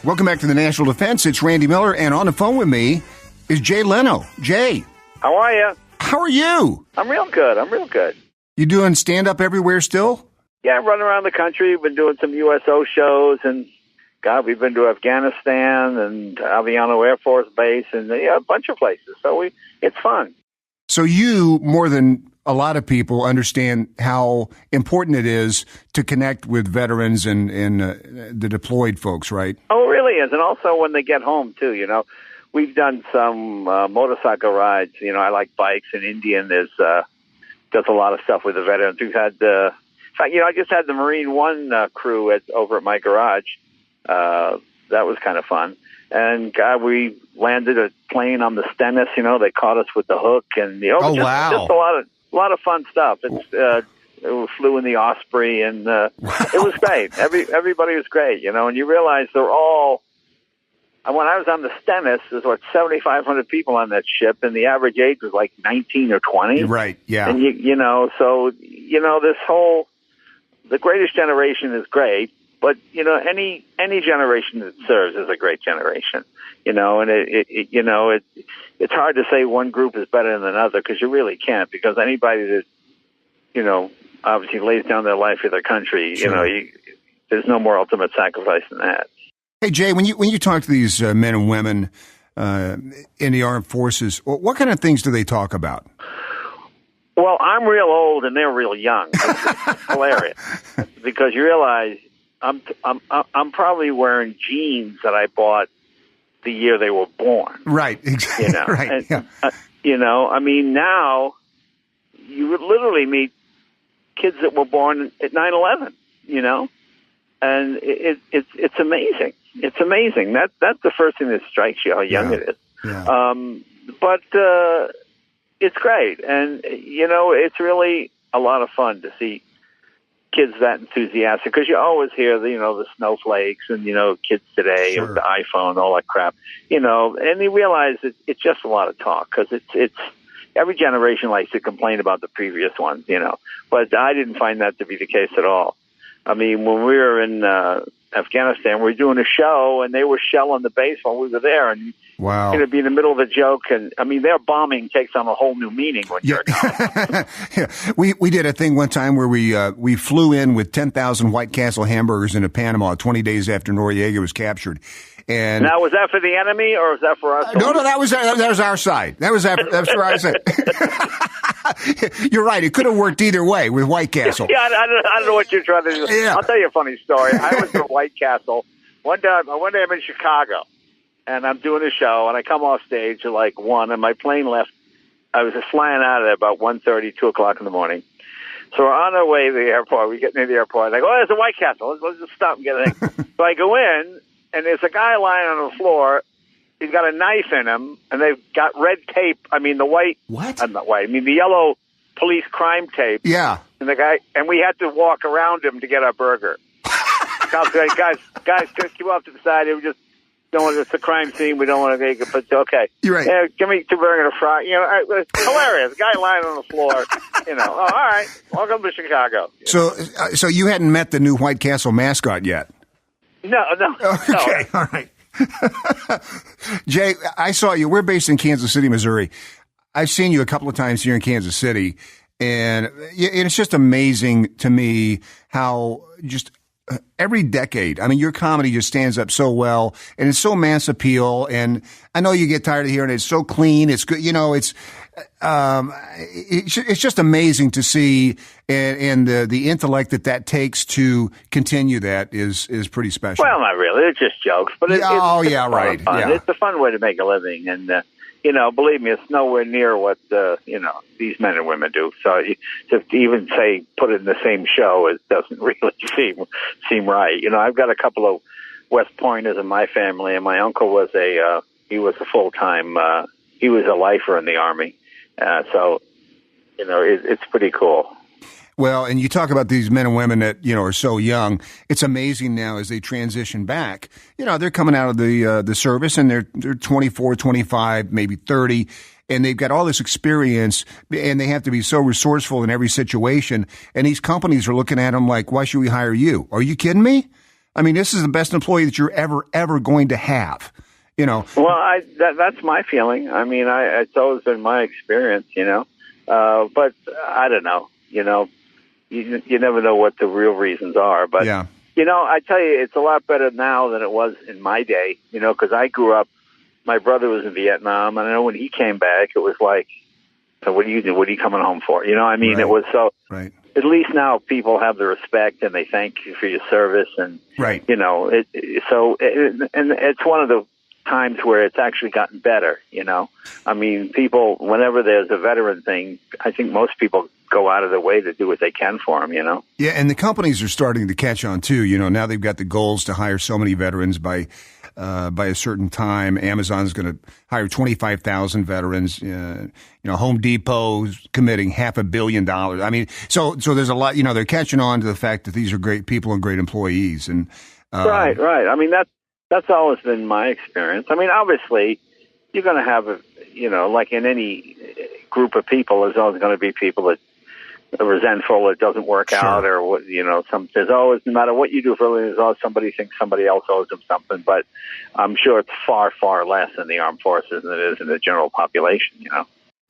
Welcome back to the National Defense. It's Randy Miller, and on the phone with me is Jay Leno. Jay. How are you? How are you? I'm real good. You doing stand-up everywhere still? Yeah, I'm running around the country. We've been doing some USO shows, and, God, we've been to Afghanistan and Aviano Air Force Base and a bunch of places. So it's fun. So you, more than a lot of people, understand how important it is to connect with veterans and the deployed folks, right? Oh, it really is. And also when they get home, too, We've done some motorcycle rides. I like bikes, and Indian does a lot of stuff with the veterans. We've had, in fact, I just had the Marine One crew over at my garage. That was kind of fun. And, God, we landed a plane on the Stennis. They caught us with the hook. And, wow. Just a lot of fun stuff. We flew in the Osprey, and it was great. Everybody was great, and you realize they're all... When I was on the Stennis, there's 7,500 people on that ship, and the average age was like 19 or 20. Right, yeah. And, this whole... The Greatest Generation is great, but, any generation that serves is a great generation, and it's hard to say one group is better than another because you really can't, because anybody that, obviously lays down their life for their country, Sure. There's no more ultimate sacrifice than that. Hey, Jay, when you talk to these men and women in the armed forces, what kind of things do they talk about? Well, I'm real old and they're real young. It's hilarious because you realize I'm probably wearing jeans that I bought the year they were born. Right, exactly. Right. And, yeah. Now you would literally meet kids that were born at 9/11. And it's amazing. It's amazing. That's the first thing that strikes you, how young it is. Yeah. But it's great. And, it's really a lot of fun to see kids that enthusiastic, because you always hear the snowflakes and, kids today Sure. with the iPhone, all that crap, and you realize it's just a lot of talk, because it's every generation likes to complain about the previous ones, but I didn't find that to be the case at all. I mean, when we were in Afghanistan, we were doing a show, and they were shelling the base while we were there. And wow, it'd be in the middle of the joke, and I mean, their bombing takes on a whole new meaning when you're yeah. Yeah. We did a thing one time where we flew in with 10,000 White Castle hamburgers into Panama 20 days after Noriega was captured. And now, was that for the enemy or was that for us? No, that was our side. That's for our side. You're right. It could have worked either way with White Castle. Yeah, I don't know what you're trying to do. Yeah. I'll tell you a funny story. I was at White Castle one day. I'm in Chicago, and I'm doing a show, and I come off stage at like 1, and my plane left. I was just flying out of there about 1:30, 2 o'clock in the morning. So we're on our way to the airport. We get near the airport, and I go, "Oh, there's a White Castle. Let's just stop and get a thing." So I go in, and there's a guy lying on the floor. He's got a knife in him, and they've got red tape. I mean, the white. What? Not white. I mean, the yellow police crime tape. Yeah. And the guy, and we had to walk around him to get our burger. Guys, just keep off to the side. We just don't want. It's a crime scene. We don't want to make it. But okay. You're right. Yeah, give me 2 burgers and a fry. It's hilarious. Guy lying on the floor. Oh, all right. Welcome to Chicago. So you hadn't met the new White Castle mascot yet? No. Okay, No. all right. Jay, I saw you. We're based in Kansas City, Missouri. I've seen you a couple of times here in Kansas City, and it's just amazing to me how just every decade, I mean, your comedy just stands up so well, and it's so mass appeal, and I know you get tired of hearing it. It's so clean. It's good. It's just amazing to see, and the intellect that takes to continue that is pretty special. Well, not really. It's just jokes, but it's right. Fun. Yeah. It's a fun way to make a living, and believe me, it's nowhere near what these men and women do. So to even say put it in the same show, it doesn't really seem right. I've got a couple of West Pointers in my family, and my uncle was a full-time he was a lifer in the Army. So it's pretty cool. Well, and you talk about these men and women that, are so young. It's amazing now as they transition back. They're coming out of the service, and they're 24, 25, maybe 30, and they've got all this experience, and they have to be so resourceful in every situation. And these companies are looking at them like, why should we hire you? Are you kidding me? I mean, this is the best employee that you're ever going to have. Well, that's my feeling. I mean, it's always been my experience, but I don't know, you never know what the real reasons are. But, yeah. I tell you, it's a lot better now than it was in my day, because I grew up, my brother was in Vietnam, and I know when he came back, it was like, so what are you doing? What are you coming home for? I mean, right. It was so, right. At least now people have the respect and they thank you for your service. And, right. and it's one of the times where it's actually gotten better, I mean, people, whenever there's a veteran thing, I think most people go out of their way to do what they can for them, Yeah, and the companies are starting to catch on too. Now they've got the goals to hire so many veterans by a certain time. Amazon's going to hire 25,000 veterans. Home Depot's committing $500 million. I mean, so there's a lot. They're catching on to the fact that these are great people and great employees. And right. I mean, that's always been my experience. I mean, obviously, you're going to have like in any group of people, there's always going to be people that are resentful, it doesn't work sure. out, or there's always, no matter what you do for a living, there's always somebody thinks somebody else owes them something. But I'm sure it's far, far less in the armed forces than it is in the general population.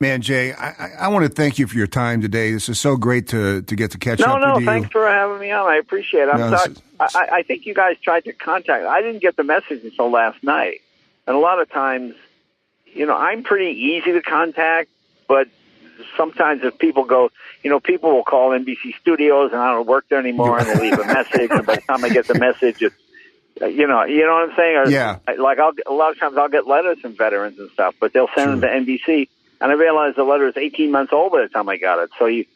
Man, Jay, I want to thank you for your time today. This is so great to get to catch up with you. No, thanks for having me on. I appreciate it. I'm sorry. I think you guys tried to contact. I didn't get the message until last night. And a lot of times, I'm pretty easy to contact, but sometimes if people go, people will call NBC Studios and I don't work there anymore, and they leave a message, and by the time I get the message, it's, you know what I'm saying? Or, yeah. A lot of times I'll get letters from veterans and stuff, but they'll send them to NBC, and I realize the letter is 18 months old by the time I got it. So you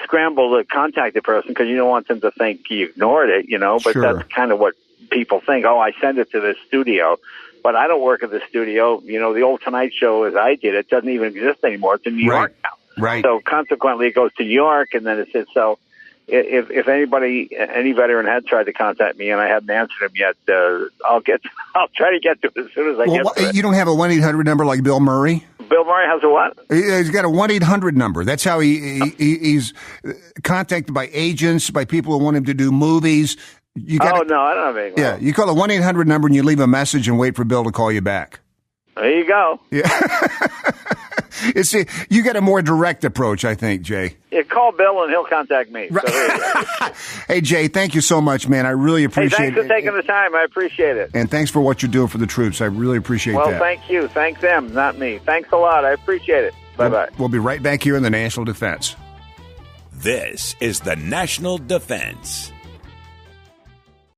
scramble to contact the person because you don't want them to think you ignored it, but sure. That's kind of what people think. Oh, I send it to this studio. But I don't work at the studio. The old Tonight Show, as I did, it doesn't even exist anymore. It's in New York now. Right. So consequently, it goes to New York, and then it says, so if any veteran had tried to contact me and I haven't answered him yet, I'll try to get to it as soon as I get to it. You don't have a 1-800 number like Bill Murray? Bill Murray has a what? He's got a 1-800 number. That's how he's contacted by agents, by people who want him to do movies. No, I don't have any. Yeah, you call a 1-800 number and you leave a message and wait for Bill to call you back. There you go. Yeah. You got a more direct approach, I think, Jay. Yeah, call Bill and he'll contact me. Right. So hey, Jay, thank you so much, man. I really appreciate it. Thanks for taking the time. I appreciate it. And thanks for what you're doing for the troops. I really appreciate that. Well, thank you. Thanks them, not me. Thanks a lot. I appreciate it. Bye-bye. We'll be right back here in the National Defense. This is the National Defense.